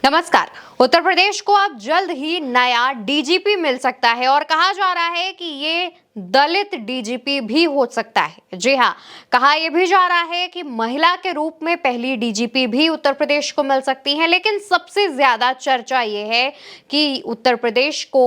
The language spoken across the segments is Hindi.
नमस्कार। उत्तर प्रदेश को अब जल्द ही नया डीजीपी मिल सकता है और कहा जा रहा है कि ये दलित डीजीपी भी हो सकता है। जी हाँ, कहा यह भी जा रहा है कि महिला के रूप में पहली डीजीपी भी उत्तर प्रदेश को मिल सकती है। लेकिन सबसे ज्यादा चर्चा ये है कि उत्तर प्रदेश को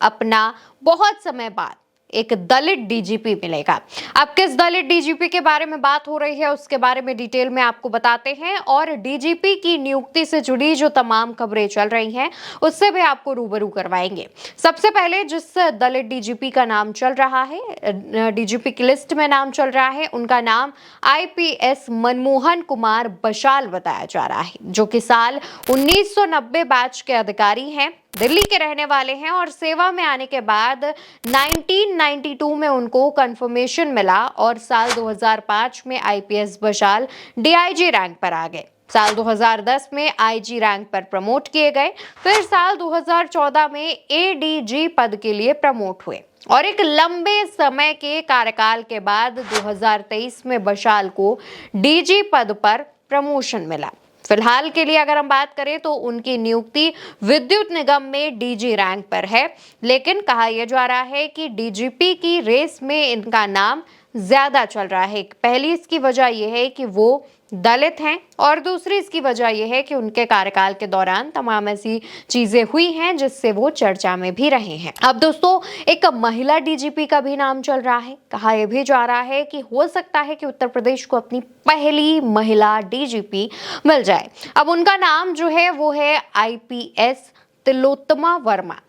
अपना बहुत समय बाद एक दलित डीजीपी मिलेगा। अब किस दलित डीजीपी के बारे में बात हो रही है उसके बारे में डिटेल में आपको बताते हैं और डीजीपी की नियुक्ति से जुड़ी जो तमाम खबरें चल रही हैं उससे भी आपको रूबरू करवाएंगे। सबसे पहले जिस दलित डीजीपी का नाम चल रहा है, डीजीपी की लिस्ट में नाम चल रहा है, उनका नाम आईपीएस मनमोहन कुमार बशाल बताया जा रहा है, जो कि साल 1990 बैच के अधिकारी हैं, दिल्ली के रहने वाले हैं और सेवा में आने के बाद 1992 में उनको कंफर्मेशन मिला और साल 2005 में आईपीएस बशाल डीआईजी रैंक पर आ गए। साल 2010 में आईजी रैंक पर प्रमोट किए गए, फिर साल 2014 में एडीजी पद के लिए प्रमोट हुए और एक लंबे समय के कार्यकाल के बाद 2023 में बशाल को डीजी पद पर प्रमोशन मिला। फिलहाल के लिए अगर हम बात करें तो उनकी नियुक्ति विद्युत निगम में डीजी रैंक पर है, लेकिन कहा यह जा रहा है कि डीजीपी की रेस में इनका नाम ज्यादा चल रहा है। पहली इसकी वजह यह है कि वो दलित हैं और दूसरी इसकी वजह यह है कि उनके कार्यकाल के दौरान तमाम ऐसी चीजें हुई हैं जिससे वो चर्चा में भी रहे हैं। अब दोस्तों, एक महिला डीजीपी का भी नाम चल रहा है। कहा यह भी जा रहा है कि हो सकता है कि उत्तर प्रदेश को अपनी पहली महिला डीजीपी मिल जाए। अब उनका नाम जो है वो है आईपीएस तिलोत्तमा वर्मा।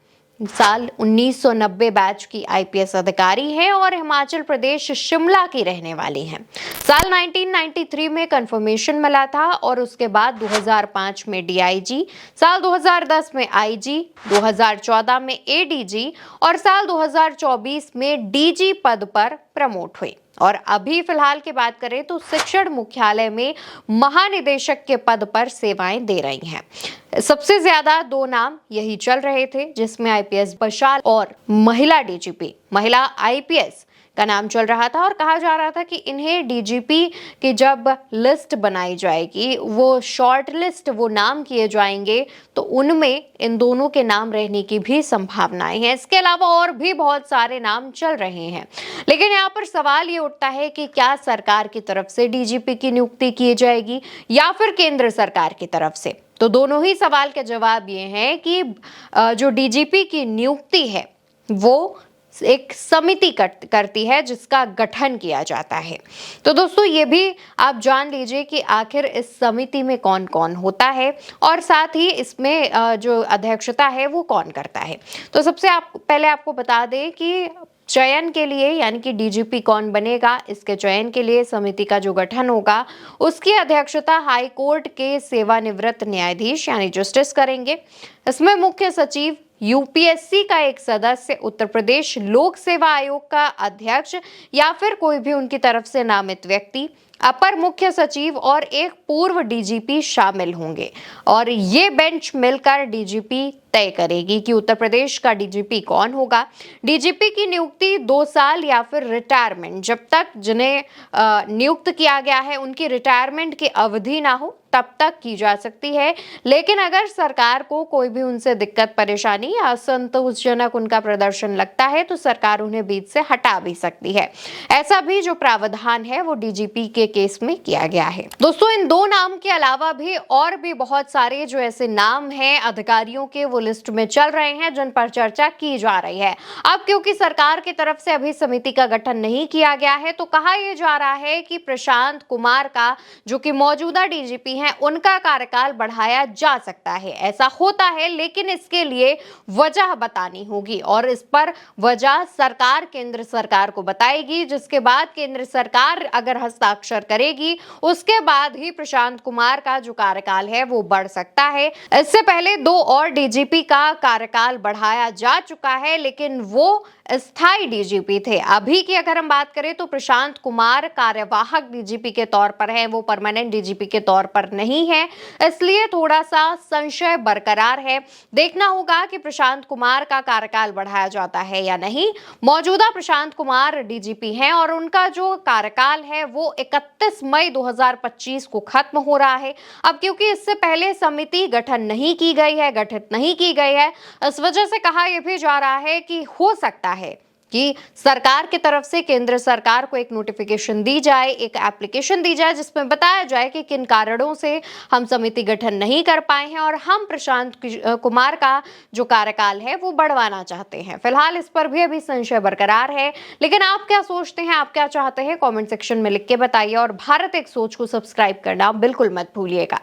साल 1990 बैच की आईपीएस अधिकारी हैं और हिमाचल प्रदेश शिमला की रहने वाली हैं। साल 1993 में कंफर्मेशन मिला था और उसके बाद 2005 में डीआईजी, साल 2010 में आईजी, 2014 में एडीजी और साल 2024 में डीजी पद पर प्रमोट हुए और अभी फिलहाल की बात करें तो शिक्षण मुख्यालय में महानिदेशक के पद पर सेवाएं दे रही हैं। सबसे ज्यादा दो नाम यही चल रहे थे, जिसमें आईपीएस बशाल और महिला डीजीपी, महिला आईपीएस का नाम चल रहा था और कहा जा रहा था कि इन्हें डीजीपी की जब लिस्ट बनाई जाएगी, वो शॉर्ट लिस्ट, वो नाम किए जाएंगे तो उनमें इन दोनों के नाम रहने की भी संभावनाएं हैं। इसके अलावा और भी बहुत सारे नाम चल रहे हैं, लेकिन यहाँ पर सवाल ये उठता है कि क्या सरकार की तरफ से डीजीपी की नियुक्ति की जाएगी या फिर केंद्र सरकार की तरफ से। तो दोनों ही सवाल के जवाब ये हैं कि जो डीजीपी की नियुक्ति है वो एक समिति करती है जिसका गठन किया जाता है। तो दोस्तों, ये भी आप जान लीजिए कि आखिर इस समिति में कौन कौन होता है और साथ ही इसमें जो अध्यक्षता है वो कौन करता है। तो सबसे पहले आपको बता दें कि चयन के लिए, यानी कि डीजीपी कौन बनेगा, इसके चयन के लिए समिति का जो गठन होगा उसकी अध्यक्षता हाई कोर्ट के सेवानिवृत्त न्यायाधीश यानी जस्टिस करेंगे। इसमें मुख्य सचिव, यूपीएससी का एक सदस्य, उत्तर प्रदेश लोक सेवा आयोग का अध्यक्ष या फिर कोई भी उनकी तरफ से नामित व्यक्ति, अपर मुख्य सचिव और एक पूर्व डीजीपी शामिल होंगे और ये बेंच मिलकर डीजीपी तय करेगी कि उत्तर प्रदेश का डीजीपी कौन होगा। डीजीपी की नियुक्ति 2 साल या फिर रिटायरमेंट, जब तक जिन्हें नियुक्त किया गया है उनकी रिटायरमेंट की अवधि ना हो तब तक की जा सकती है। लेकिन अगर सरकार को कोई भी उनसे दिक्कत, परेशानी या असंतोषजनक उनका प्रदर्शन लगता है तो सरकार उन्हें बीच से हटा भी सकती है। ऐसा भी जो प्रावधान है वो डीजीपी के केस में किया गया है। दोस्तों, इन दो नाम के अलावा भी और भी बहुत सारे जो ऐसे नाम हैं अधिकारियों के, वो लिस्ट में चल रहे हैं जिन पर चर्चा की जा रही है। अब क्योंकि सरकार की तरफ से अभी समिति का गठन नहीं किया गया है तो कहा यह जा रहा है कि प्रशांत कुमार का, जो कि मौजूदा डीजीपी हैं, उनका कार्यकाल बढ़ाया जा सकता है। ऐसा होता है, लेकिन इसके लिए वजह बतानी होगी और इस पर वजह सरकार केंद्र सरकार को बताएगी, जिसके बाद केंद्र सरकार अगर हस्ताक्षर करेगी उसके बाद ही प्रशांत कुमार का जो कार्यकाल है वो बढ़ सकता है। इससे पहले 2 और डीजीपी का कार्यकाल बढ़ाया जा चुका है, लेकिन वो स्थायी डीजीपी थे। अभी की अगर हम बात करें तो प्रशांत कुमार कार्यवाहक डीजीपी के तौर पर है, वो परमानेंट डीजीपी के तौर पर नहीं है, इसलिए थोड़ा सा संशय बरकरार है। देखना होगा कि प्रशांत कुमार का कार्यकाल बढ़ाया जाता है या नहीं। मौजूदा प्रशांत कुमार डीजीपी हैं और उनका जो कार्यकाल है वो 31 मई 2025 को खत्म हो रहा है। अब क्योंकि इससे पहले समिति गठन नहीं की गई है, गठित नहीं की गई है, इस वजह से कहा यह भी जा रहा है कि हो सकता है कि सरकार की तरफ से केंद्र सरकार को एक नोटिफिकेशन दी जाए, एक एप्लीकेशन दी जाए जिसमें बताया जाए कि किन कारणों से हम समिति गठन नहीं कर पाए हैं और हम प्रशांत कुमार का जो कार्यकाल है वो बढ़वाना चाहते हैं। फिलहाल इस पर भी अभी संशय बरकरार है, लेकिन आप क्या सोचते हैं, आप क्या चाहते हैं, कमेंट सेक्शन में लिख के बताइए और भारत एक सोच को सब्सक्राइब करना बिल्कुल मत भूलिएगा।